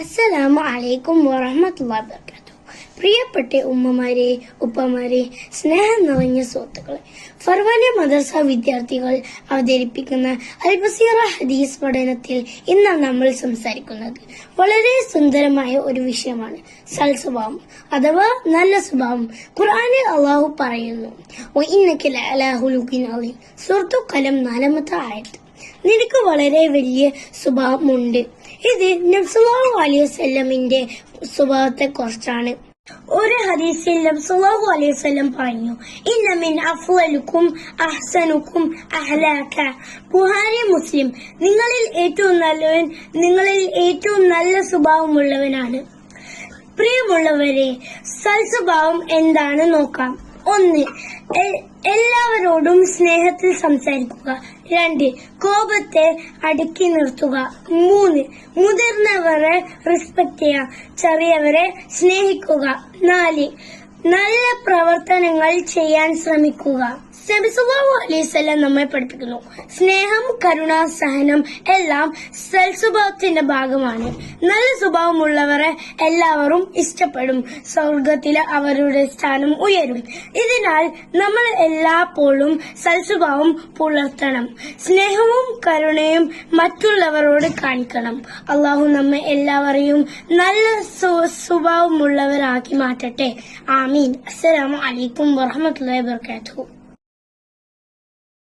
അസ്സലാമു അലൈക്കും വറഹ്മത്തുള്ളാഹി വബറകാതുഹു. പ്രിയപ്പെട്ട ഉമ്മമാരെ, ഉപ്പമാരെ, സ്നേഹം നിറഞ്ഞ സുഹൃത്തുക്കളെ, ഫർവാന മദ്രസ വിദ്യാർത്ഥികൾ അവതരിപ്പിക്കുന്ന അൽ ബസീറ ഹദീസ് പഠനത്തിൽ ഇന്ന് നമ്മൾ സംസാരിക്കുന്നത് വളരെ സുന്ദരമായ ഒരു വിഷയമാണ് സൽസ്വഭാവം അഥവാ നല്ല സ്വഭാവം. ഖുർആനിൽ അല്ലാഹു പറയുന്നു, വഇന്നക ലഅലാ ഖുലുഖിൻ അളീം. സൂറത്തു ഖലം 4-ാമത്തെ ആയത്ത്. നിനക്ക് വളരെ വലിയ സ്വഭാവമുണ്ട്. ഇത് നബി സല്ലല്ലാഹു അലൈഹി വസല്ലമിന്റെ സ്വഭാവത്തെ കുറിച്ചാണ്. ഒരു ഹദീസിൽ നബി സല്ലല്ലാഹു അലൈഹി വസല്ലം പറഞ്ഞു, ഇന്ന മിൻ അഫ്ളലുക്കും അഹ്സനുക്കും അഹ്ലാക. ബുഹാരി, മുസ്ലിം. നിങ്ങളിൽ ഏറ്റവും നല്ലവൻ നിങ്ങളിൽ ഏറ്റവും നല്ല സ്വഭാവമുള്ളവനാണ്. പ്രിയമുള്ളവരെ, സൽസ്വഭാവം എന്താണ് നോക്കാം. 1. എല്ലാവരോടും സ്നേഹത്തിൽ സംസാരിക്കുക. 2. കോപത്തെ അടക്കി നിർത്തുക. 3. മുതിർന്നവരെ റെസ്പെക്ട് ചെയ്യുക, ചെറിയവരെ സ്നേഹിക്കുക. 4. നല്ല പ്രവർത്തനങ്ങൾ ചെയ്യാൻ ശ്രമിക്കുക. നബി സല്ലല്ലാഹു അലൈഹി വസല്ലം നമ്മെ പഠിപ്പിക്കുന്നു, സ്നേഹം, കരുണ, സഹനം എല്ലാം സൽസ്വഭാവത്തിന്റെ ഭാഗമാണ്. നല്ല സ്വഭാവമുള്ളവരെ എല്ലാവരും ഇഷ്ടപ്പെടും. സ്വർഗത്തിലെ അവരുടെ സ്ഥാനം ഉയരും. ഇതിനാൽ നമ്മൾ എല്ലായ്പ്പോഴും സൽസ്വഭാവം പുലർത്തണം. സ്നേഹവും കരുണയും മറ്റുള്ളവരോട് കാണിക്കണം. അള്ളാഹു നമ്മെ എല്ലാവരെയും നല്ല സ്വഭാവമുള്ളവരാക്കി മാറ്റട്ടെ. ആമീൻ. അസ്സലാമു അലൈക്കും വറഹ്മത്തുള്ളാഹി വബറകാതുഹു.